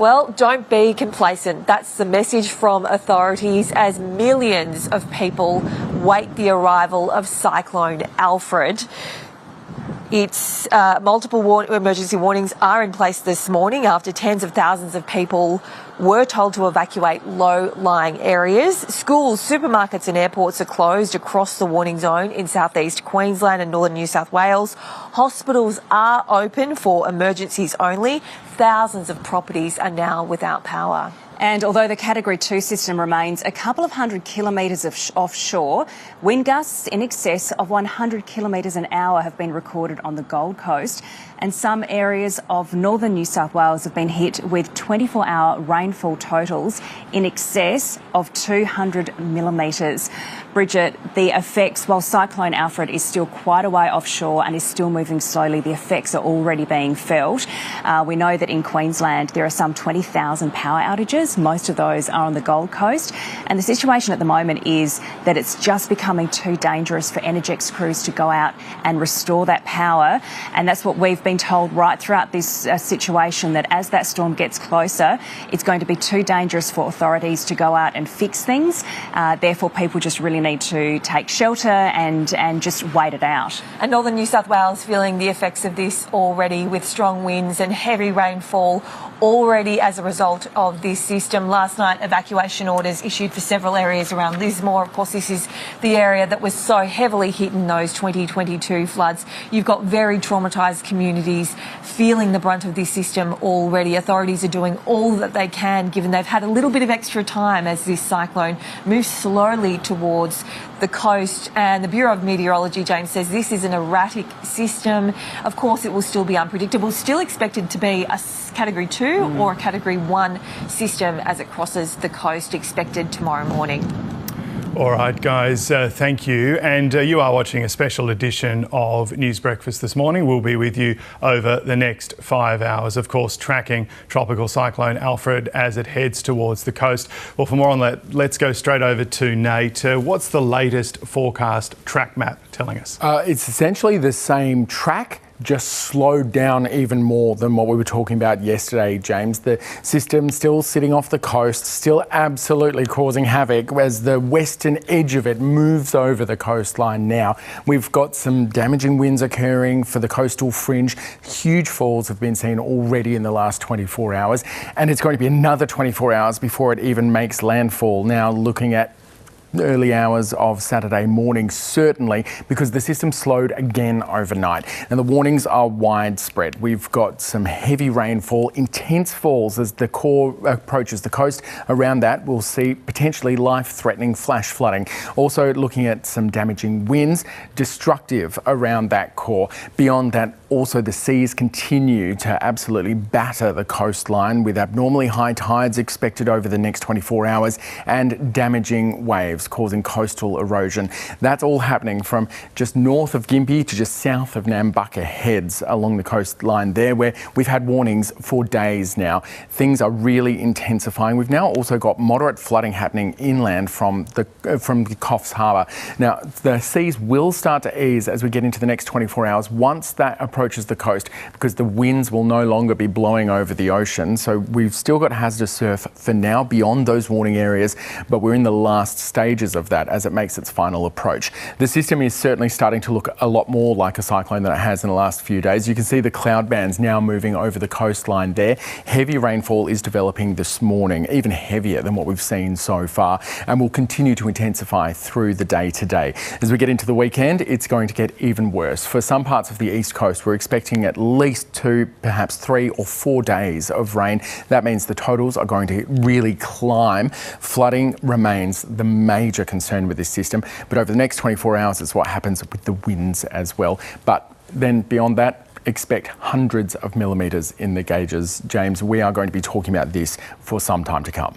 Well, don't be complacent. That's the message from authorities as millions of people wait the arrival of Cyclone Alfred. It's multiple emergency warnings are in place this morning after tens of thousands of people were told to evacuate low-lying areas. Schools, supermarkets and airports are closed across the warning zone in southeast Queensland and northern New South Wales. Hospitals are open for emergencies only. Thousands of properties are now without power. And although the Category 2 system remains a couple of hundred kilometres offshore, wind gusts in excess of 100 kilometres an hour have been recorded on the Gold Coast, and some areas of northern New South Wales have been hit with 24-hour rainfall totals in excess of 200 millimetres. Bridget, the effects, while Cyclone Alfred is still quite a way offshore and is still moving slowly, the effects are already being felt. We know that in Queensland there are some 20,000 power outages. Most of those are on the Gold Coast. And the situation at the moment is that it's just becoming too dangerous for Energex crews to go out and restore that power. And that's what we've been told right throughout this situation, that as that storm gets closer, it's going to be too dangerous for authorities to go out and fix things. Therefore, people just really need to take shelter and just wait it out. And northern New South Wales feeling the effects of this already, with strong winds and heavy rainfall already as a result of this system. Last night, evacuation orders issued for several areas around Lismore. Of course, this is the area that was so heavily hit in those 2022 floods. You've got very traumatised communities feeling the brunt of this system already. Authorities are doing all that they can, given they've had a little bit of extra time as this cyclone moves slowly towards the coast. And the Bureau of Meteorology, James, says this is an erratic system. Of course, it will still be unpredictable, still expected to be a Category 2 or a Category 1 system as it crosses the coast, expected tomorrow morning. All right, guys, thank you. And you are watching a special edition of News Breakfast this morning. We'll be with you over the next 5 hours, of course, tracking Tropical Cyclone Alfred as it heads towards the coast. Well, for more on that, let's go straight over to Nate. What's the latest forecast track map telling us? It's essentially the same track, just slowed down even more than what we were talking about yesterday, James. The system still sitting off the coast, still absolutely causing havoc as the western edge of it moves over the coastline now. We've got some damaging winds occurring for the coastal fringe. Huge falls have been seen already in the last 24 hours, and it's going to be another 24 hours before it even makes landfall. Now looking at early hours of Saturday morning, certainly, because the system slowed again overnight. And the warnings are widespread. We've got some heavy rainfall, intense falls as the core approaches the coast. Around that, we'll see potentially life-threatening flash flooding. Also looking at some damaging winds, destructive around that core. Beyond that, also the seas continue to absolutely batter the coastline, with abnormally high tides expected over the next 24 hours and damaging waves causing coastal erosion. That's all happening from just north of Gympie to just south of Nambucca Heads along the coastline there, where we've had warnings for days now. Things are really intensifying. We've now also got moderate flooding happening inland from the Coffs Harbour. Now, the seas will start to ease as we get into the next 24 hours once that approaches the coast, because the winds will no longer be blowing over the ocean. So we've still got hazardous surf for now beyond those warning areas, but we're in the last stages of that as it makes its final approach. The system is certainly starting to look a lot more like a cyclone than it has in the last few days. You can see the cloud bands now moving over the coastline there. Heavy rainfall is developing this morning, even heavier than what we've seen so far, and will continue to intensify through the day today. As we get into the weekend, it's going to get even worse. For some parts of the east coast, we're expecting at least 2, perhaps 3 or 4 days of rain. That means the totals are going to really climb. Flooding remains the major concern with this system, but over the next 24 hours is what happens with the winds as well. But then beyond that, expect hundreds of millimetres in the gauges. James, we are going to be talking about this for some time to come.